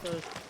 careful.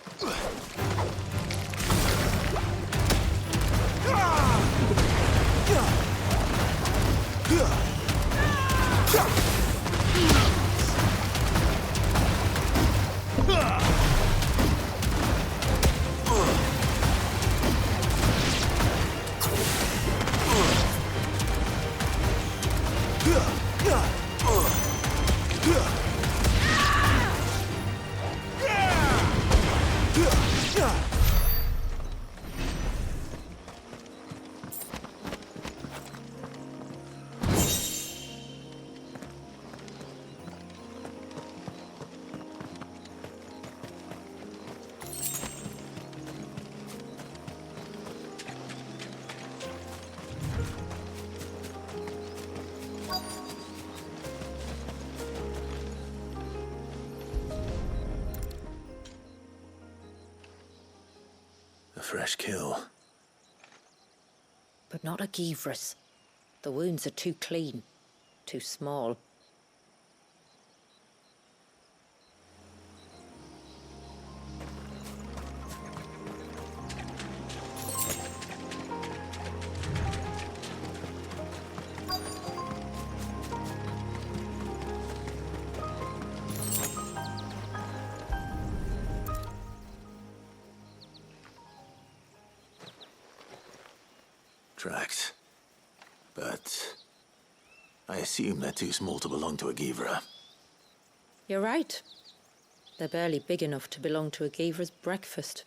A fresh kill. But not a Givras. The wounds are too clean, too small. Tracks. But I assume they're too small to belong to a Givra. You're right. They're barely big enough to belong to a Givra's breakfast.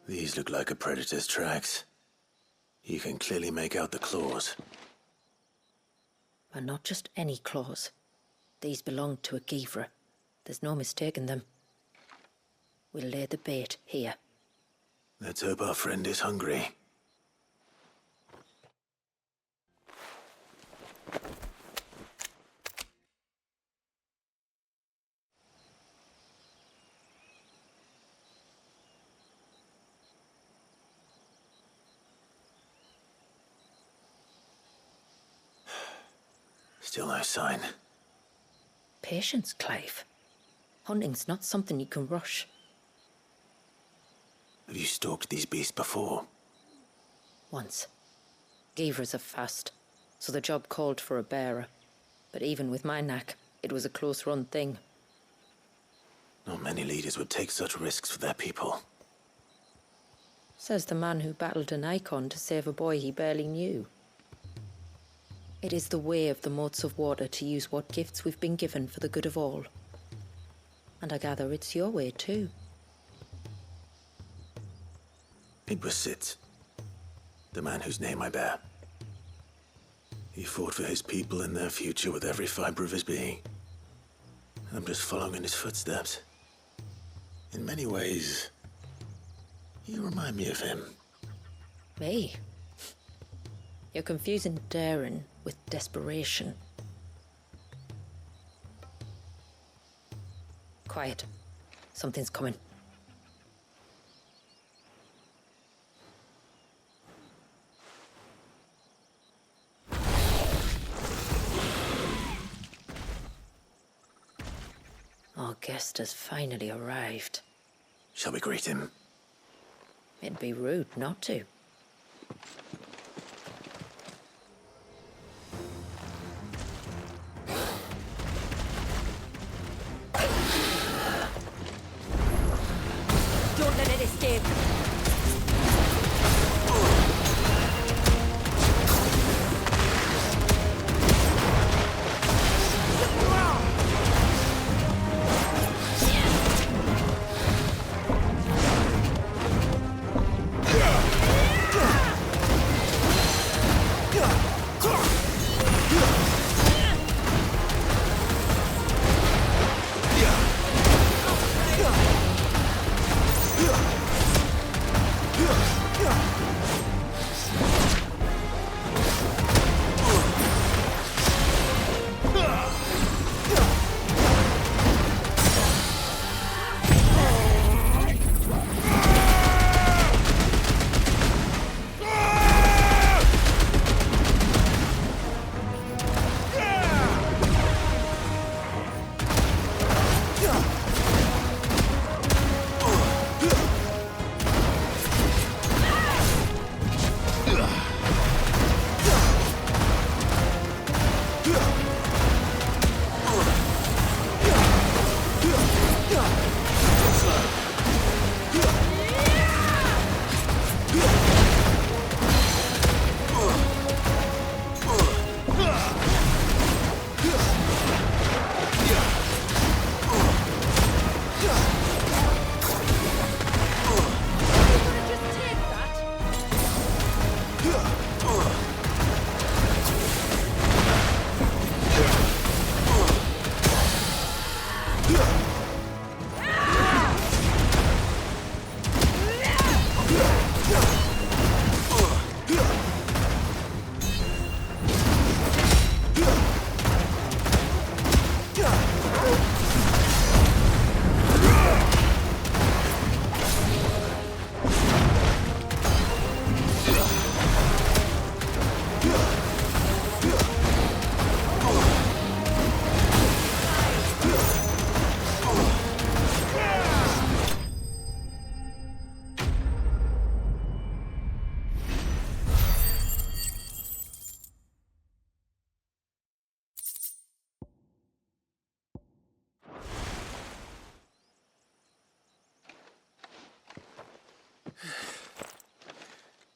These look like a predator's tracks. You can clearly make out the claws. And not just any claws. These belong to a Givra. There's no mistaking them. We'll lay the bait here. Let's hope our friend is hungry. Still no sign. Patience, Clive. Hunting's not something you can rush. Have you stalked these beasts before? Once. Givras are fast, so the job called for a bearer. But even with my knack, it was a close-run thing. Not many leaders would take such risks for their people. Says the man who battled an icon to save a boy he barely knew. It is the way of the moats of water to use what gifts we've been given for the good of all. And I gather it's your way too. It was Sid, the man whose name I bear. He fought for his people and their future with every fiber of his being. I'm just following in his footsteps. In many ways, you remind me of him. Me? You're confusing daring with desperation. Quiet. Something's coming. Our guest has finally arrived. Shall we greet him? It'd be rude not to. Don't let it escape.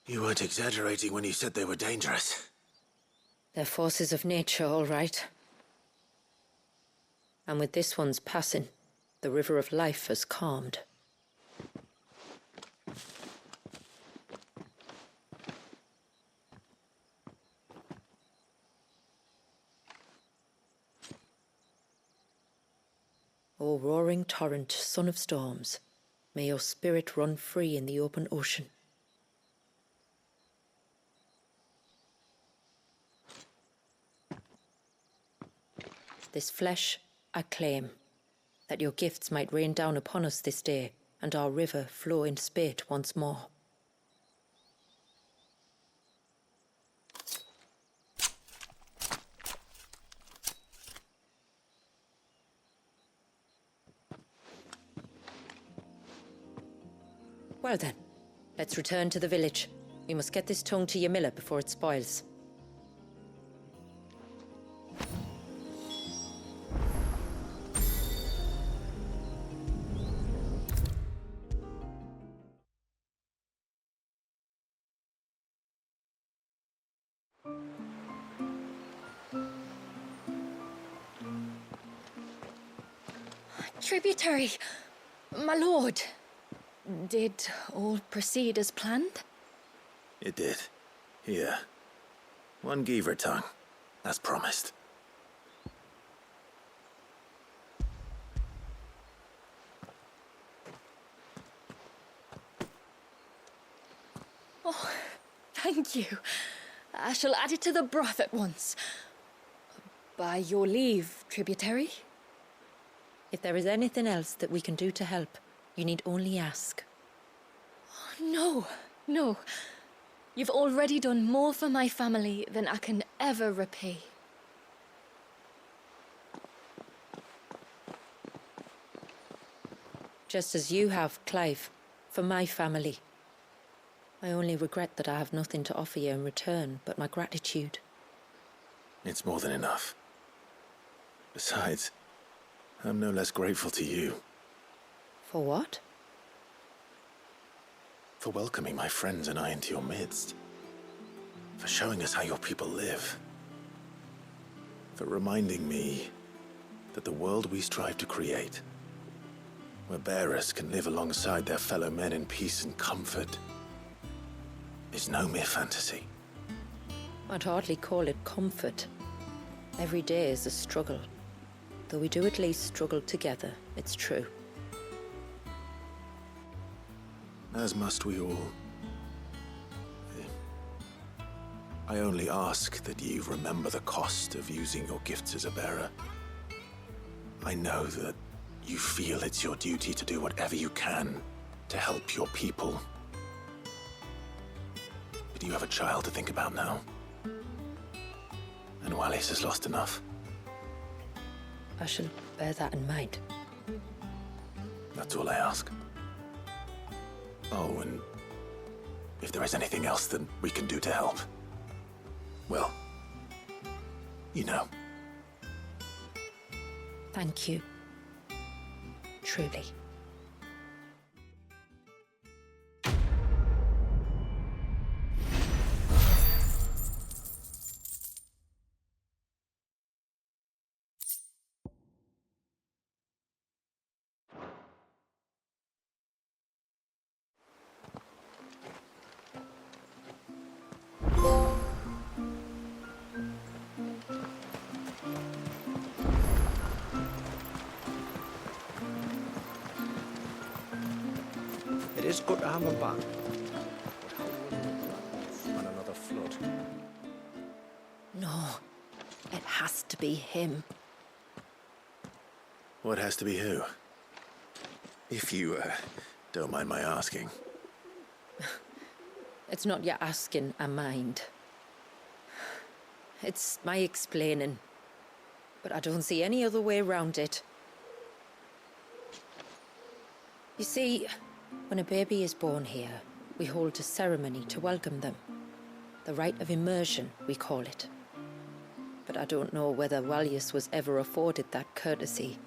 You weren't exaggerating when you said they were dangerous. They're forces of nature, all right. And with this one's passing, the river of life has calmed. O roaring torrent, son of storms, may your spirit run free in the open ocean. This flesh I claim, that your gifts might rain down upon us this day, and our river flow in spate once more. Well then, let's return to the village. We must get this tongue to Ymilla before it spoils. Tributary, my lord. Did all proceed as planned? It did. Here. One Geaver tongue, as promised. Oh, thank you. I shall add it to the broth at once. By your leave, Tributary. If there is anything else that we can do to help, you need only ask. No. You've already done more for my family than I can ever repay. Just as you have, Clive, for my family. I only regret that I have nothing to offer you in return but my gratitude. It's more than enough. Besides, I'm no less grateful to you. For what? For welcoming my friends and I into your midst. For showing us how your people live. For reminding me that the world we strive to create, where bearers can live alongside their fellow men in peace and comfort, is no mere fantasy. I'd hardly call it comfort. Every day is a struggle. Though we do at least struggle together, it's true. As must we all. I only ask that you remember the cost of using your gifts as a bearer. I know that you feel it's your duty to do whatever you can to help your people. But you have a child to think about now. And Wallis has lost enough. I shall bear that in mind. That's all I ask. Oh, and if there is anything else that we can do to help, well, you know. Thank you. Truly. It is good to have him back. But how will and another flood? No, it has to be him. What has to be who? If you, don't mind my asking. It's not your asking I mind. It's my explaining. But I don't see any other way around it. You see, when a baby is born here, we hold a ceremony to welcome them. The rite of immersion, we call it. But I don't know whether Wallius was ever afforded that courtesy.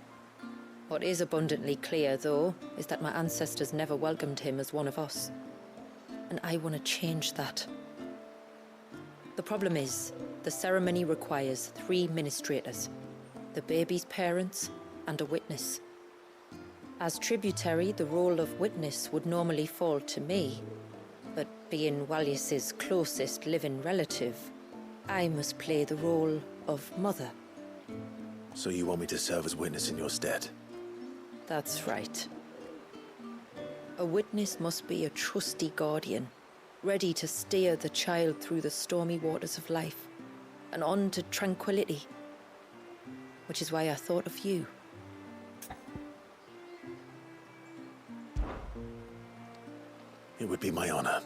What is abundantly clear, though, is that my ancestors never welcomed him as one of us. and I want to change that. The problem is, the ceremony requires 3 ministrators, the baby's parents and a witness. As tributary, the role of witness would normally fall to me, but being Wallace's closest living relative, I must play the role of mother. So you want me to serve as witness in your stead? That's right. A witness must be a trusty guardian, ready to steer the child through the stormy waters of life and on to tranquility. Which is why I thought of you. It would be my honor.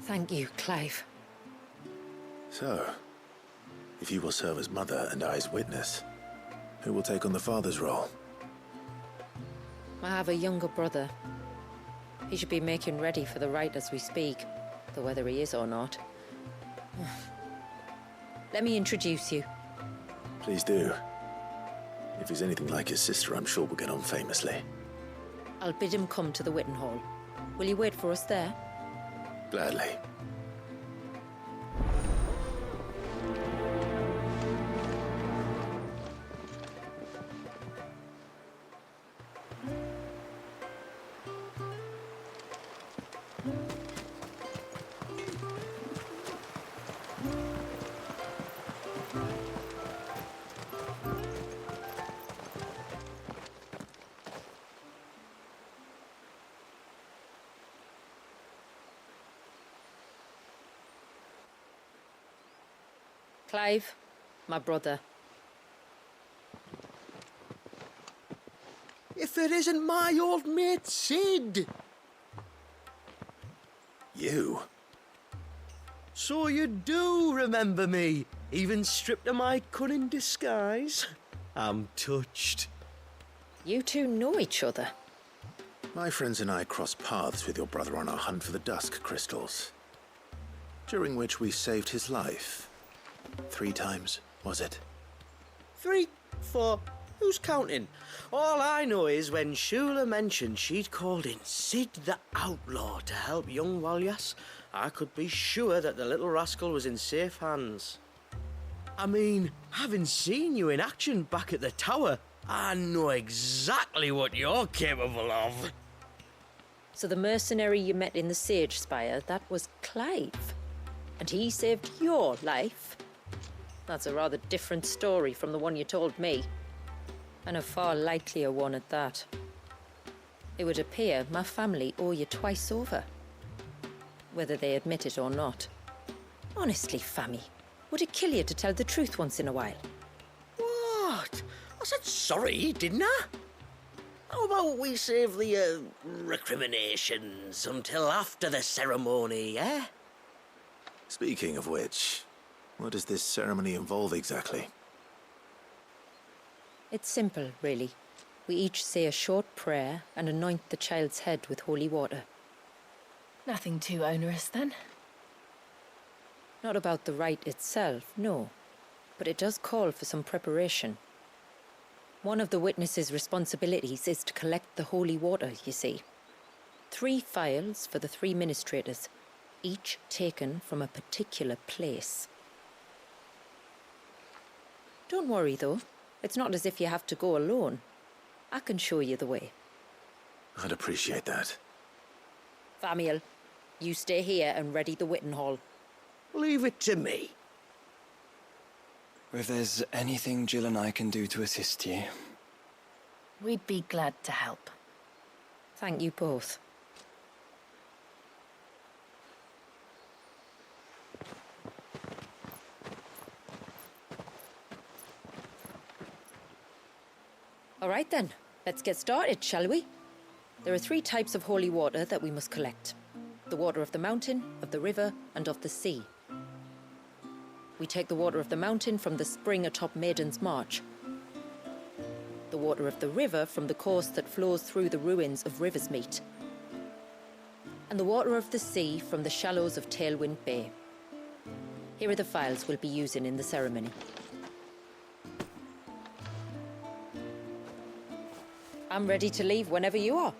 Thank you, Clive. So, if you will serve as mother and I as witness, who will take on the father's role? I have a younger brother. He should be making ready for the rite as we speak, though whether he is or not. Let me introduce you. Please do. If he's anything like his sister, I'm sure we'll get on famously. I'll bid him come to the Witten Hall. Will you wait for us there? Gladly. Clive, my brother. If it isn't my old mate Sid! You? So you do remember me, even stripped of my cunning disguise? I'm touched. You two know each other. My friends and I crossed paths with your brother on our hunt for the dusk crystals, during which we saved his life. 3 times, was it? 3, 4, who's counting? All I know is when Shula mentioned she'd called in Sid the Outlaw to help young Walyas, I could be sure that the little rascal was in safe hands. I mean, having seen you in action back at the tower, I know exactly what you're capable of. So the mercenary you met in the Sage Spire, that was Clive. And he saved your life? That's a rather different story from the one you told me. And a far likelier one at that. It would appear my family owe you twice over. Whether they admit it or not. Honestly, Fammy, would it kill you to tell the truth once in a while? What? I said sorry, didn't I? How about we save the, recriminations until after the ceremony, eh? Speaking of which, what does this ceremony involve exactly? It's simple, really. We each say a short prayer and anoint the child's head with holy water. Nothing too onerous, then. Not about the rite itself, no. But it does call for some preparation. One of the witness's responsibilities is to collect the holy water, you see. 3 phials for the 3 ministrators, each taken from a particular place. Don't worry, though. It's not as if you have to go alone. I can show you the way. I'd appreciate that. Famiel, you stay here and ready the Witten Hall. Leave it to me. If there's anything Jill and I can do to assist you. We'd be glad to help. Thank you both. All right then, let's get started, shall we? There are 3 types of holy water that we must collect. The water of the mountain, of the river, and of the sea. We take the water of the mountain from the spring atop Maiden's March. The water of the river from the course that flows through the ruins of Riversmeet. And the water of the sea from the shallows of Tailwind Bay. Here are the phials we'll be using in the ceremony. I'm ready to leave whenever you are.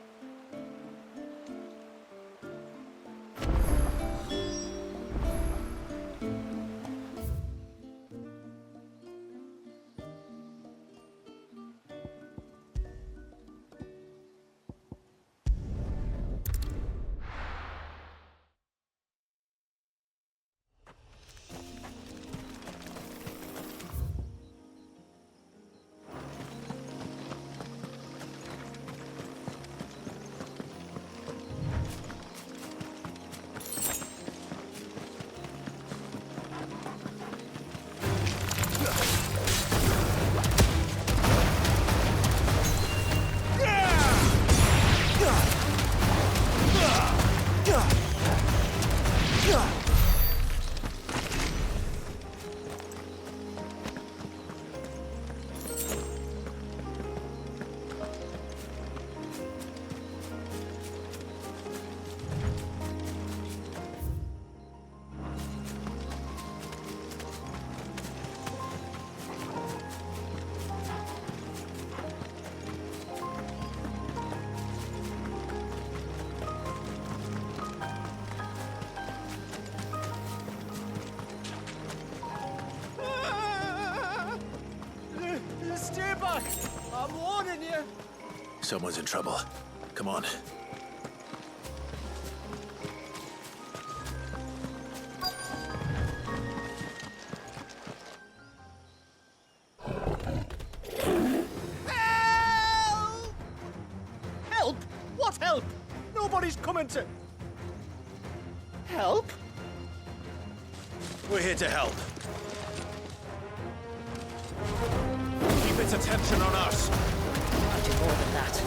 Someone's in trouble. Come on. Help! What help? Nobody's coming to... Help? We're here to help. Keep its attention on us. I'll do more than that.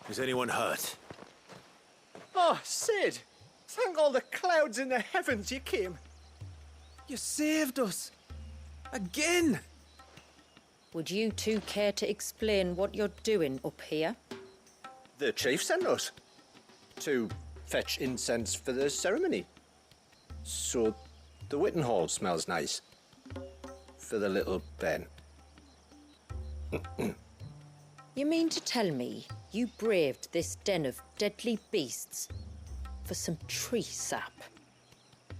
Is anyone hurt? Oh, Sid! Thank all the clouds in the heavens you came. You saved us. Again. Would you two care to explain what you're doing up here? The chief sent us to fetch incense for the ceremony. So the Witten Hall smells nice. For the little Ben. You mean to tell me you braved this den of deadly beasts for some tree sap?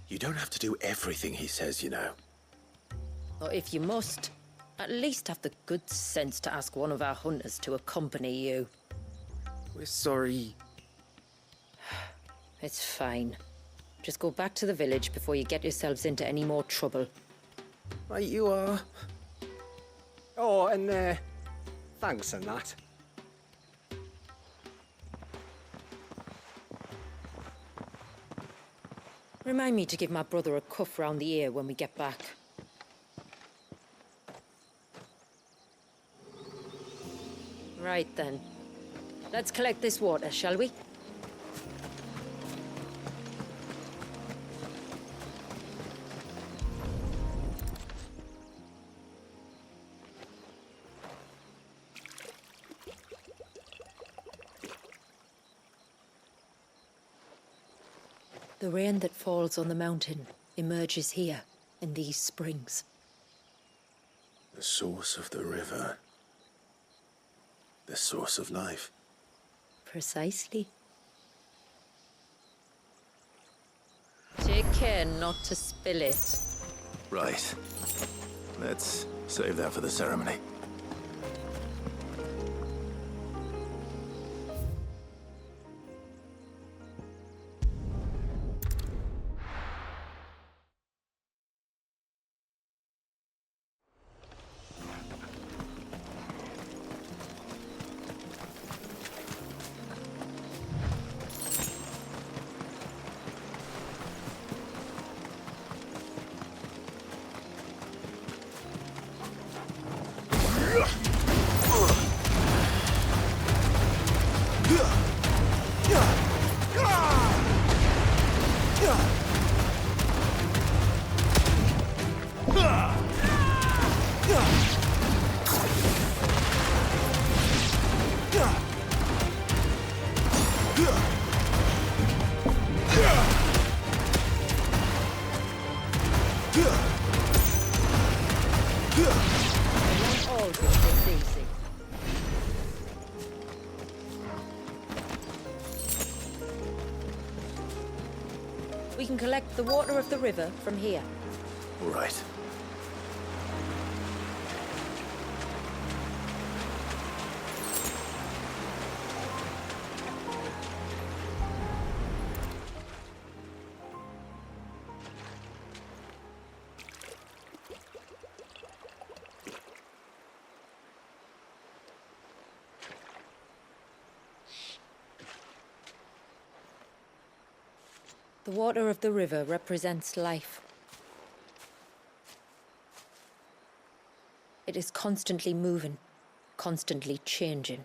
You don't have to do everything he says, you know. Or if you must, at least have the good sense to ask one of our hunters to accompany you. We're sorry. It's fine. Just go back to the village before you get yourselves into any more trouble. Right you are. Oh, and thanks and that. Remind me to give my brother a cuff round the ear when we get back. Right then. Let's collect this water, shall we? The rain that falls on the mountain emerges here, in these springs. The source of the river. The source of life. Precisely. Take care not to spill it. Right. Let's save that for the ceremony. All good this easy. We can collect the water of the river from here. All right. The water of the river represents life. It is constantly moving, constantly changing.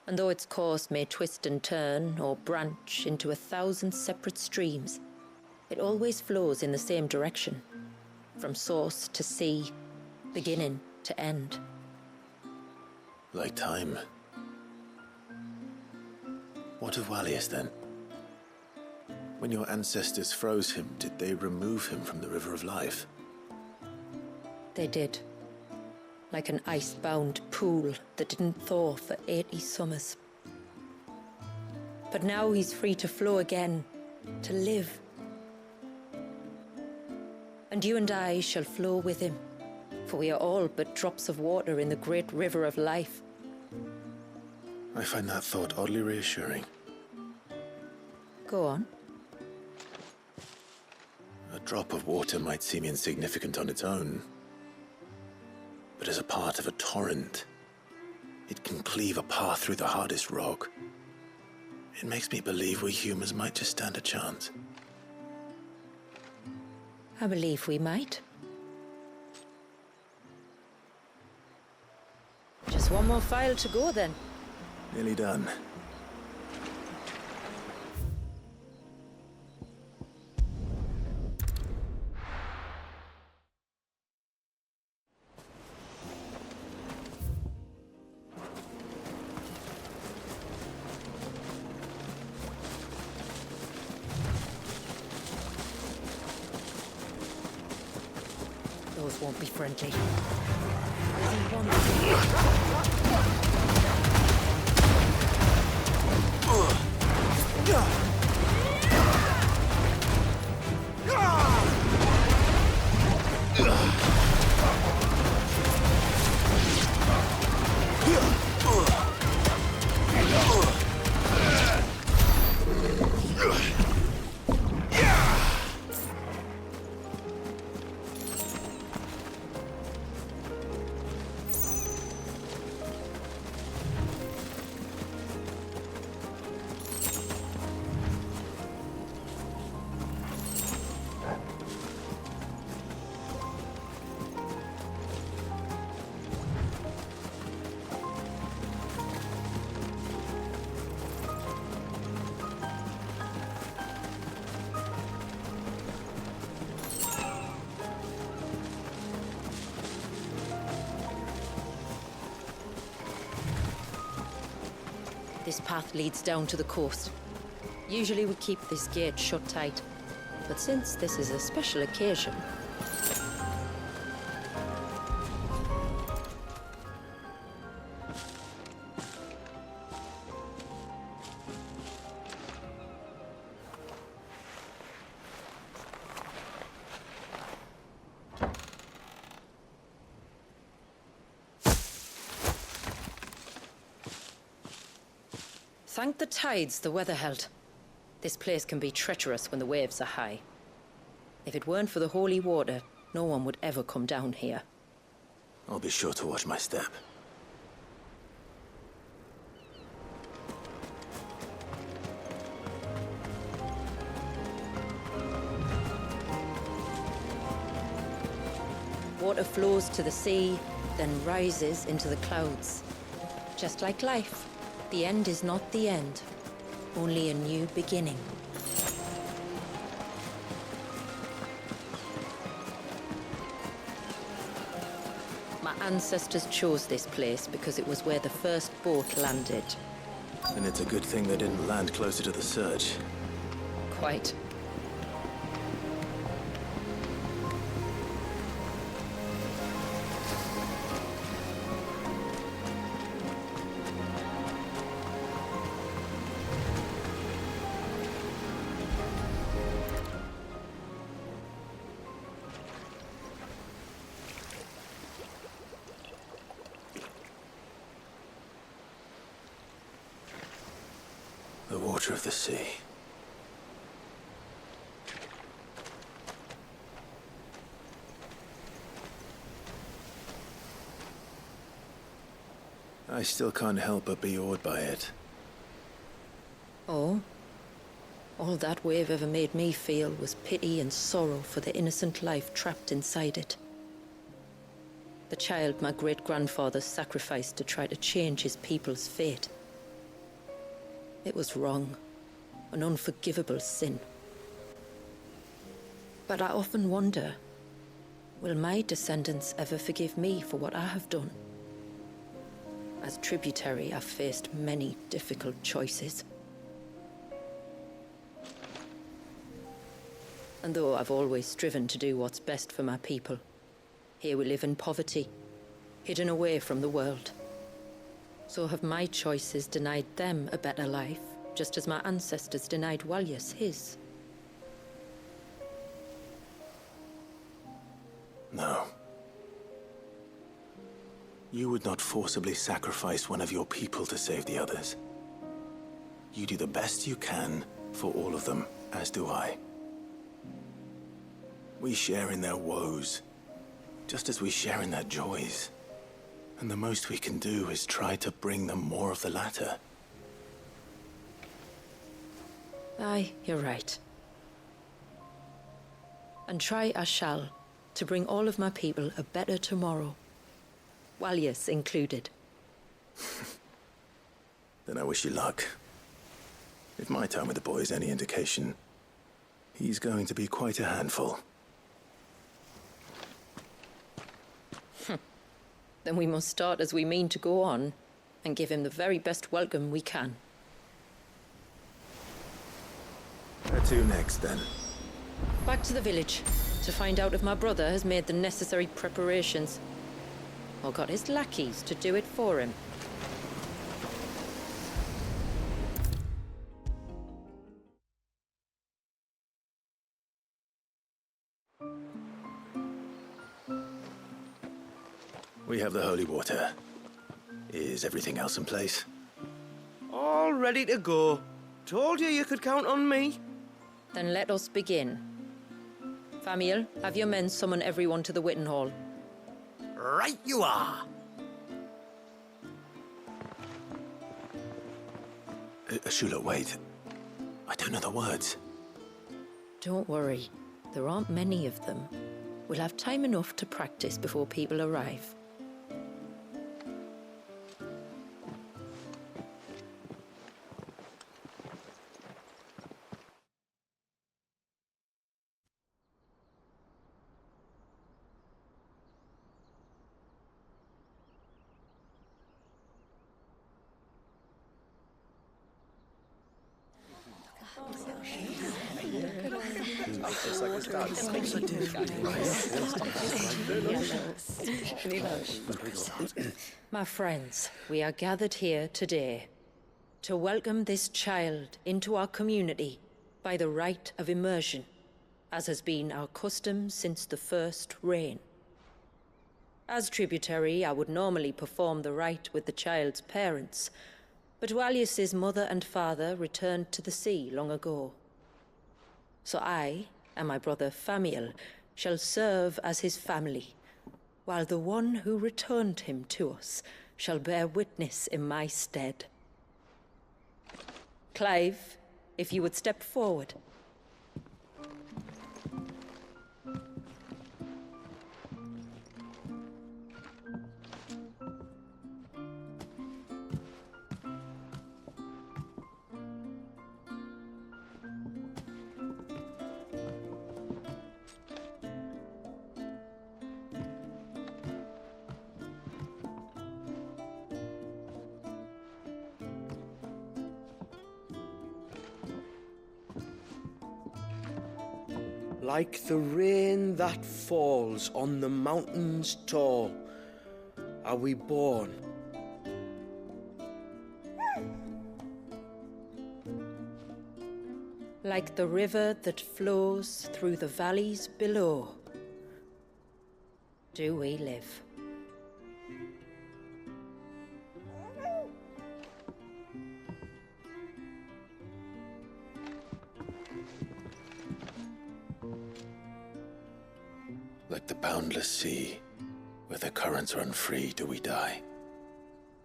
And though its course may twist and turn or branch into 1,000 separate streams, it always flows in the same direction, from source to sea, beginning to end. Like time. What of Wallius then? When your ancestors froze him, did they remove him from the River of Life? They did. Like an ice-bound pool that didn't thaw for 80 summers. But now he's free to flow again, to live. And you and I shall flow with him, for we are all but drops of water in the great river of life. I find that thought oddly reassuring. Go on. A drop of water might seem insignificant on its own, but as a part of a torrent, it can cleave a path through the hardest rock. It makes me believe we humans might just stand a chance. I believe we might. Just one more file to go then. Nearly done. Those won't be friendly. This path leads down to the coast. Usually we keep this gate shut tight, but since this is a special occasion... Thank the tides the weather held. This place can be treacherous when the waves are high. If it weren't for the holy water, no one would ever come down here. I'll be sure to watch my step. Water flows to the sea, then rises into the clouds. Just like life, the end is not the end, only a new beginning. My ancestors chose this place because it was where the first boat landed. And it's a good thing they didn't land closer to the surge. Quite. The water of the sea. I still can't help but be awed by it. Oh? All that wave ever made me feel was pity and sorrow for the innocent life trapped inside it. The child my great-grandfather sacrificed to try to change his people's fate. It was wrong, an unforgivable sin. But I often wonder, will my descendants ever forgive me for what I have done? As tributary, I've faced many difficult choices. And though I've always striven to do what's best for my people, here we live in poverty, hidden away from the world. So have my choices denied them a better life, just as my ancestors denied Walyas his? No. You would not forcibly sacrifice one of your people to save the others. You do the best you can for all of them, as do I. We share in their woes, just as we share in their joys. And the most we can do is try to bring them more of the latter. Aye, you're right. And try I shall, to bring all of my people a better tomorrow. Walyas included. Then I wish you luck. If my time with the boy is any indication, he's going to be quite a handful. Then we must start as we mean to go on, and give him the very best welcome we can. Where to next, then? Back to the village, to find out if my brother has made the necessary preparations, or got his lackeys to do it for him. We have the holy water. Is everything else in place? All ready to go. Told you could count on me. Then let us begin. Famiel, have your men summon everyone to the Witten Hall. Right you are. Shula, wait. I don't know the words. Don't worry, there aren't many of them. We'll have time enough to practice before people arrive. My friends, we are gathered here today to welcome this child into our community by the rite of immersion, as has been our custom since the first reign. As tributary, I would normally perform the rite with the child's parents, but Walius's mother and father returned to the sea long ago. So I and my brother Famiel shall serve as his family, while the one who returned him to us shall bear witness in my stead. Clive, if you would step forward. Like the rain that falls on the mountains tall, are we born. Like the river that flows through the valleys below, do we live. Like the boundless sea, where the currents run free, do we die,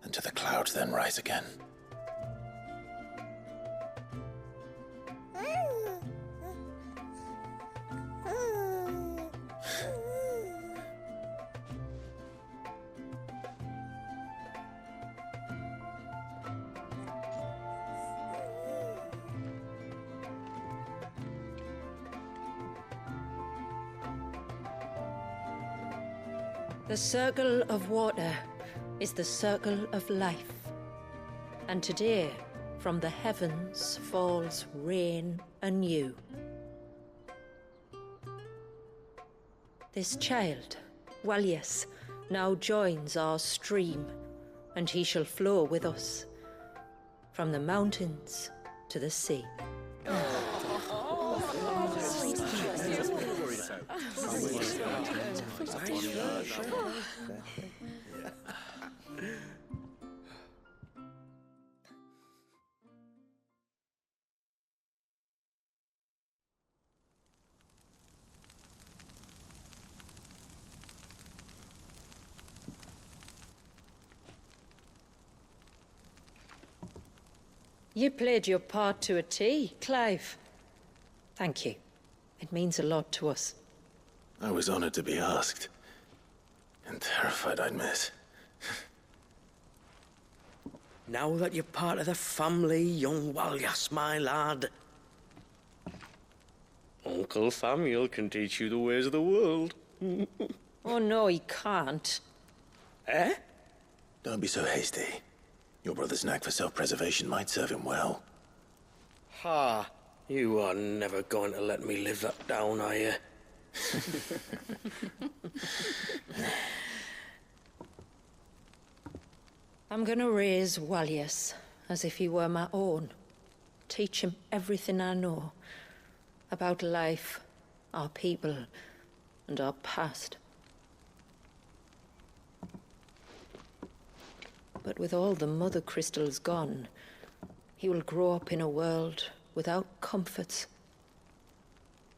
and to the clouds then rise again. The circle of water is the circle of life. And today, from the heavens falls rain anew. This child, Walius, now joins our stream, and he shall flow with us, from the mountains to the sea. You played your part to a T, Clive. Thank you. It means a lot to us. I was honored to be asked. And terrified I'd miss. Now that you're part of the family, young Walyas, my lad, Uncle Famiel can teach you the ways of the world. Oh no, he can't. Eh? Don't be so hasty. Your brother's knack for self-preservation might serve him well. Ha! You are never going to let me live that down, are you? I'm gonna raise Walius as if he were my own. Teach him everything I know about life, our people, and our past. But with all the mother crystals gone, he will grow up in a world without comforts.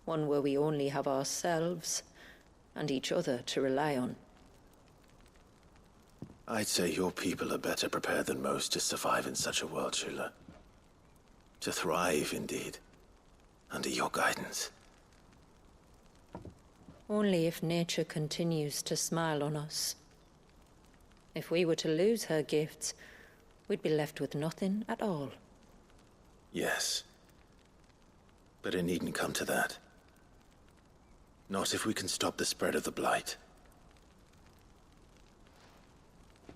One where we only have ourselves and each other to rely on. I'd say your people are better prepared than most to survive in such a world, Shula. To thrive, indeed, under your guidance. Only if nature continues to smile on us. If we were to lose her gifts, we'd be left with nothing at all. Yes. But it needn't come to that. Not if we can stop the spread of the Blight.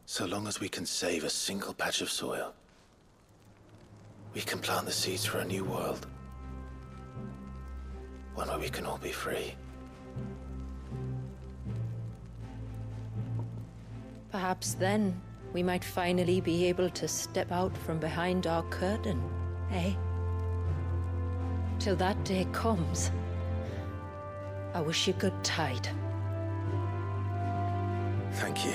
So long as we can save a single patch of soil, we can plant the seeds for a new world. One where we can all be free. Perhaps then we might finally be able to step out from behind our curtain, eh? Till that day comes, I wish you good tide. Thank you.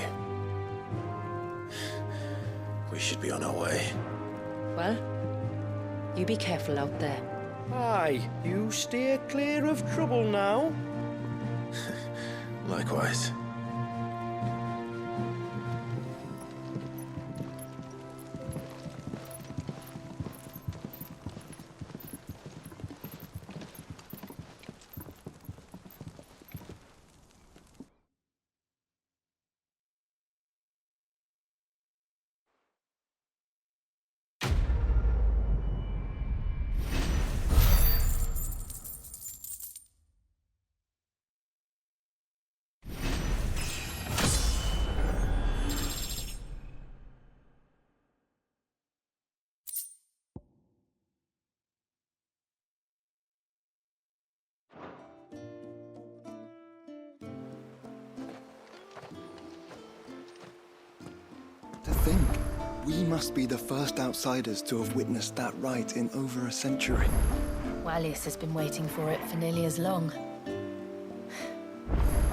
We should be on our way. Well, you be careful out there. Aye, you steer clear of trouble now. Likewise. To think, we must be the first outsiders to have witnessed that rite in over a century. Wallius has been waiting for it for nearly as long.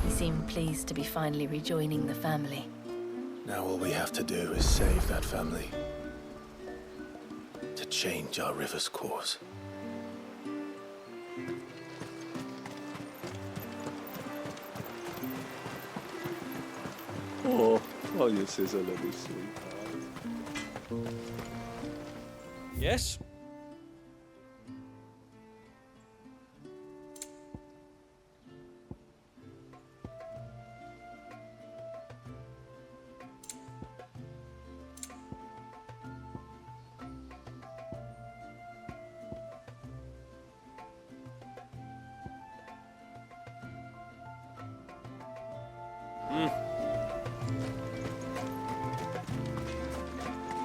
He seemed pleased to be finally rejoining the family. Now all we have to do is save that family. To change our river's course. Oh, Wallius is a little sweetheart. Yes?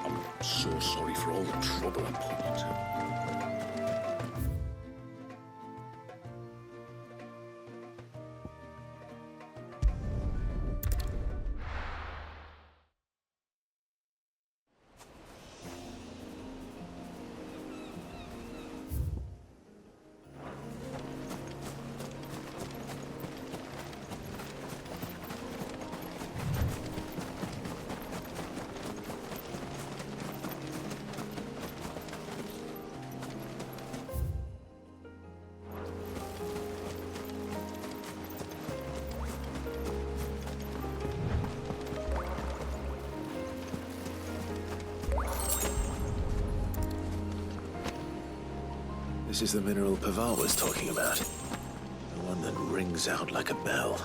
I'm so sorry for all the trouble I put you to. This is the mineral Paval was talking about. The one that rings out like a bell.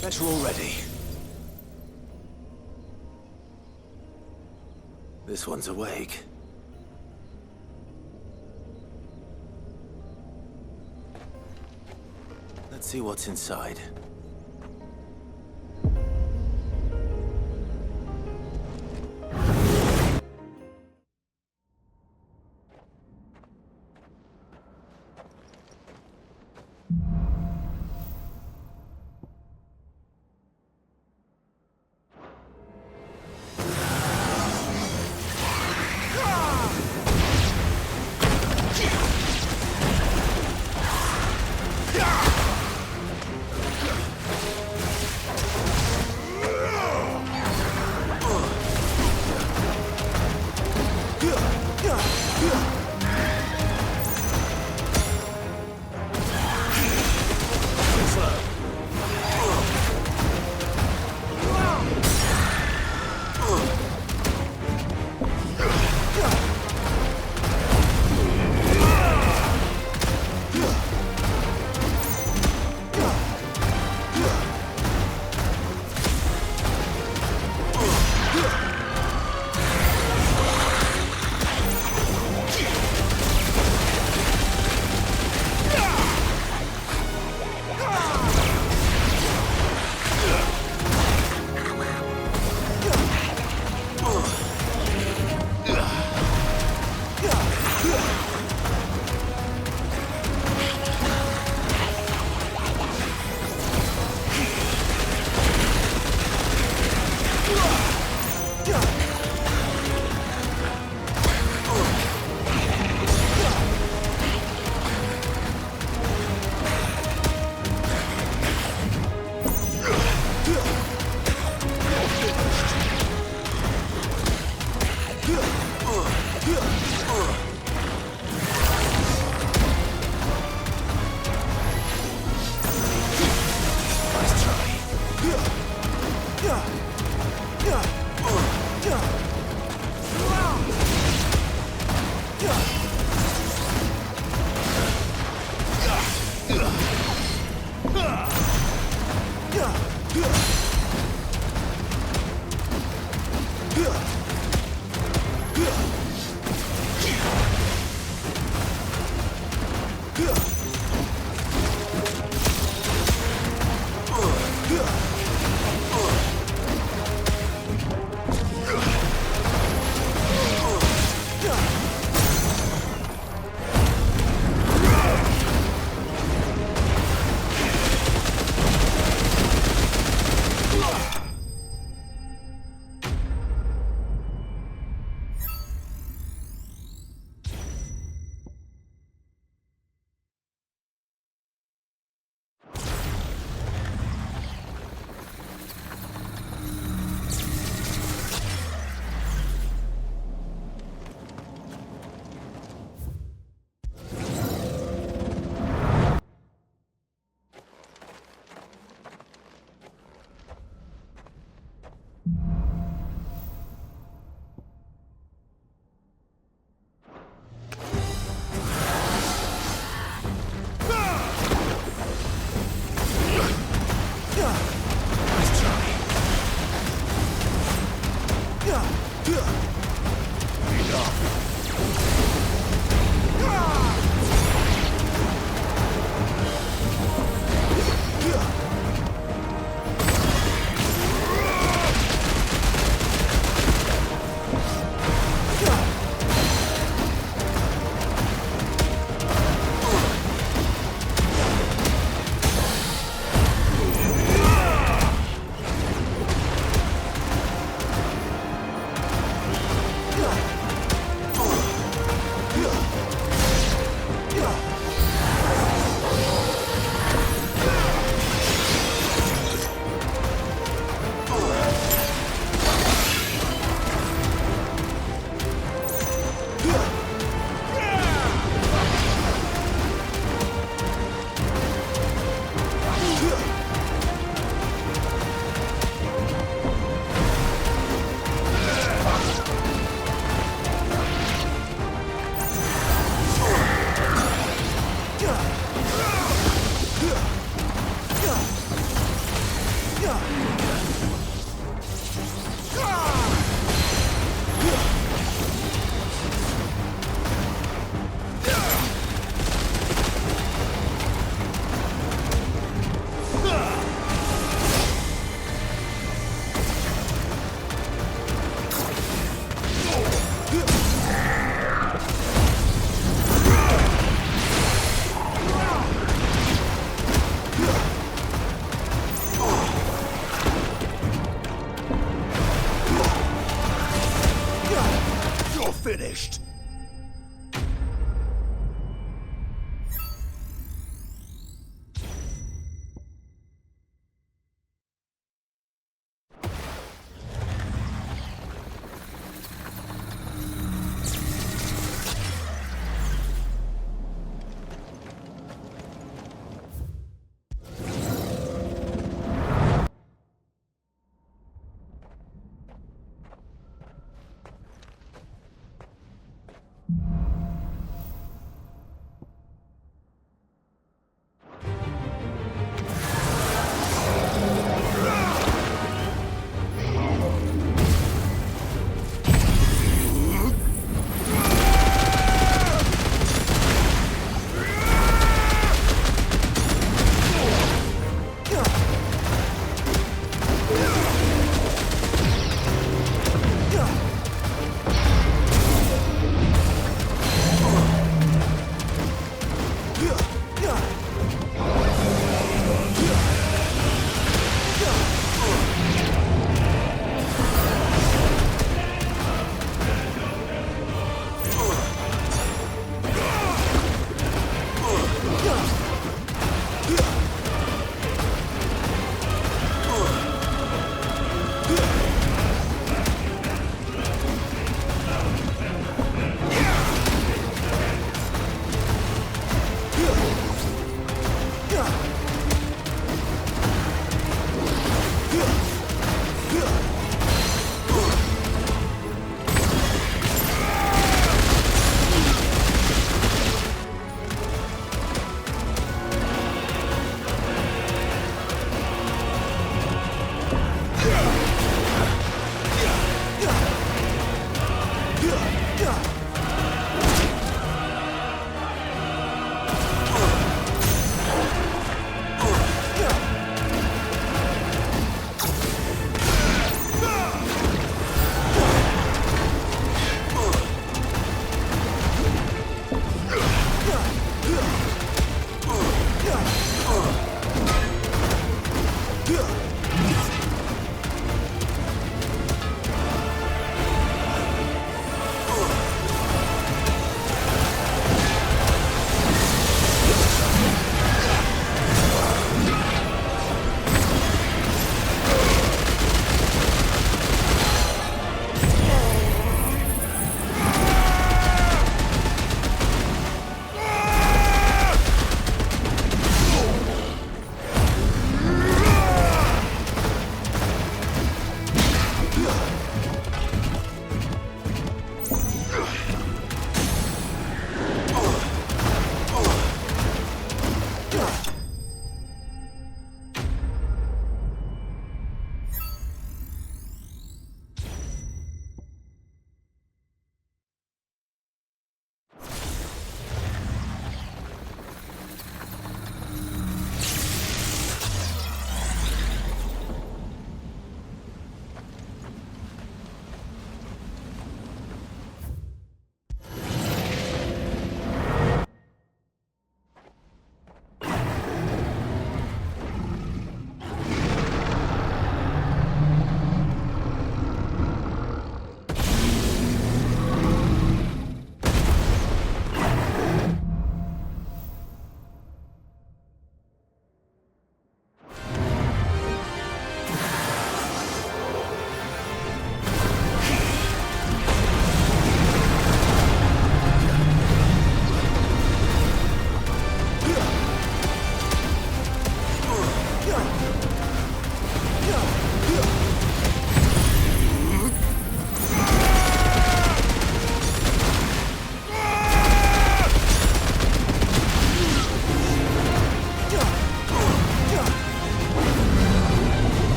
Better already. This one's awake. Let's see what's inside.